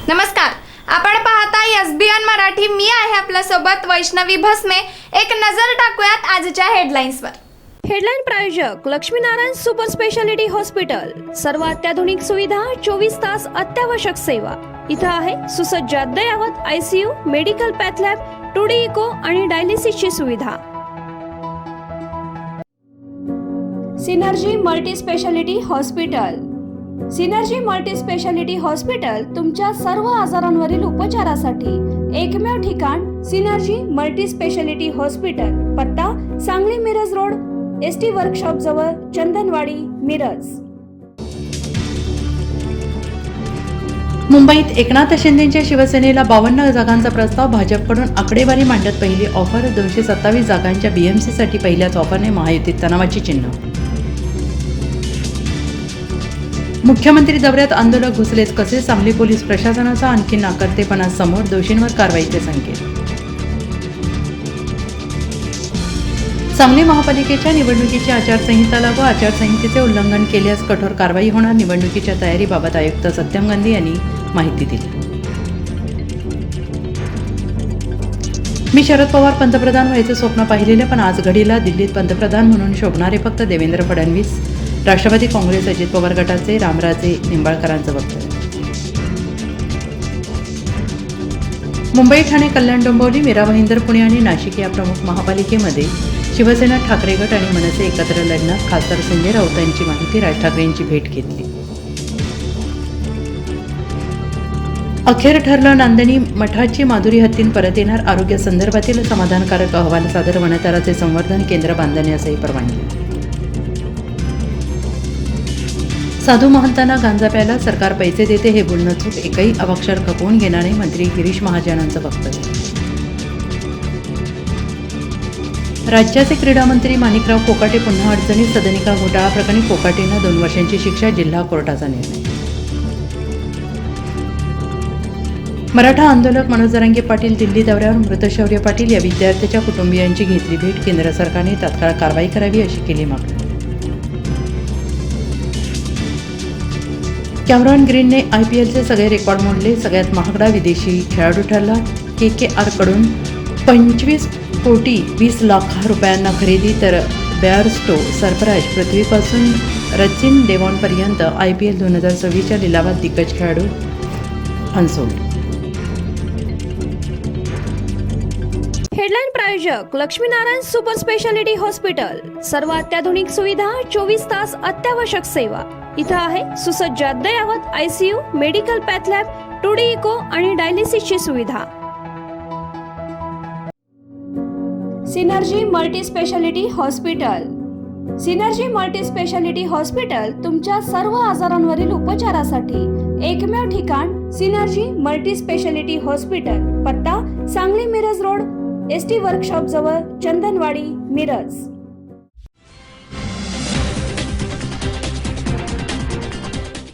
नमस्कार, आपण पाहताय एसबीएन मराठी. मी आहे आपल्या सोबत वैष्णवी भस्मे. एक नजर टाकूयात आजच्या हेडलाईन्सवर. हेडलाईन प्रायोजक लक्ष्मीनारायण सुपर स्पेशालिटी हॉस्पिटल. सर्व अत्याधुनिक सुविधा, 24 तास अत्यावश्यक सेवा. इथं आहे सुसज्ज अद्ययावत ICU, medical path lab, 2D echo आणि डायलिसिसची सुविधा. Synergy multi speciality hospital. Synergy multi speciality hospital तुमच्या सर्व आजारांवरील उपचारासाठी एकमेव ठिकाण. Synergy multi speciality hospital. पत्ता Sangli Miraj road, ST workshop जवळ, चंदनवाडी, मिरज. मुंबईत एकनाथ शिंदेच्या शिवसेनेला 52 जागांचा प्रस्ताव. भाजपकडून आकडेवारी मांडत पहिली ऑफर. 227 जागांच्या बीएमसीसाठी पहिल्याच ऑफरने महायुतीत तणावाची चिन्ह. मुख्यमंत्री दौऱ्यात आंदोलक घुसलेच कसे? सांगली पोलीस प्रशासनाचा आणखी नाकर्तेपणा समोर. दोषींवर कारवाईचे संकेत. सांगली महापालिकेच्या निवडणुकीची आचारसंहिता लागू. आचारसंहितेचे उल्लंघन केल्यास कठोर कारवाई होणार. निवडणुकीच्या तयारीबाबत आयुक्त सत्यम गांधी यांनी माहिती दिली. मी शरद पवार पंतप्रधान व्हायचं स्वप्न पाहिलेलं, पण आज घडीला दिल्लीत पंतप्रधान म्हणून शोभणारे फक्त देवेंद्र फडणवीस. राष्ट्रवादी काँग्रेस अजित पवार गटाचे रामराजे निंबाळकरांचं वक्तव्य. मुंबई, ठाणे, कल्याण, डोंबिवली, मीरा भाईंदर, पुणे आणि नाशिक या प्रमुख महापालिकेमध्ये शिवसेना, ठाकरे गट आणि मनसे एकत्र लढणार. खासदार संजय राऊत यांची माहिती. राज ठाकरेंची भेट घेतली. अखेर ठरलं, नांदणी मठाची माधुरी हत्तीन परत येणार. आरोग्यासंदर्भातील समाधानकारक अहवाल सादर. वनतळाचे संवर्धन केंद्र बांधण्यासही परवानगी. साधू महंतांना गांजा प्यायला सरकार पैसे देते हे बोलणं चूक. एकही अवाक्षर खपवून घेणार नाही. मंत्री गिरीश महाजनांचं वक्तव्य. राज्याचे क्रीडा मंत्री माणिकराव कोकाटे पुन्हा अडचणीत. सदनिका घोटाळा प्रकरणी कोकाटेंना 2 वर्षांची शिक्षा. जिल्हा कोर्टाचा निर्णय. मराठा आंदोलक मनोज जरांगे पाटील दिल्ली दौऱ्यावर. मृत शौर्य पाटील या विद्यार्थ्याच्या कुटुंबियांची घेतली भेट. केंद्र सरकारने तात्काळ कारवाई करावी अशी केली मागणी. कॅमरॉन ग्रीनने IPLचे सगळे रेकॉर्ड मोडले. सगळ्यात महागडा विदेशी खेळाडू ठरला. KKRकडून 25 कोटी 20 लाख रुपयांना खरेदी. तर बेअरस्टो सरफराज पृथ्वीपासून रचिन डेव्हॉनपर्यंत IPL 2026च्या लिलावात दिग्गज खेळाडू अनसोल्ड. हेडलाईन प्रायोजक लक्ष्मीनारायण सुपर स्पेशालिटी हॉस्पिटल. सर्व अत्याधुनिक सुविधा, 24 तास अत्यावश्यक सेवा. इथं आहे सुसज्ज अद्ययावत ICU, medical path lab, 2D echo आणि डायलिसिसची सुविधा. Synergy multi speciality hospital. Synergy multi speciality hospital तुमच्या सर्व आजारांवरील उपचारासाठी एकमेव ठिकाण. Synergy multi speciality hospital. पत्ता Sangli Miraj road, ST workshop जवळ, चंदनवाडी, मिरज.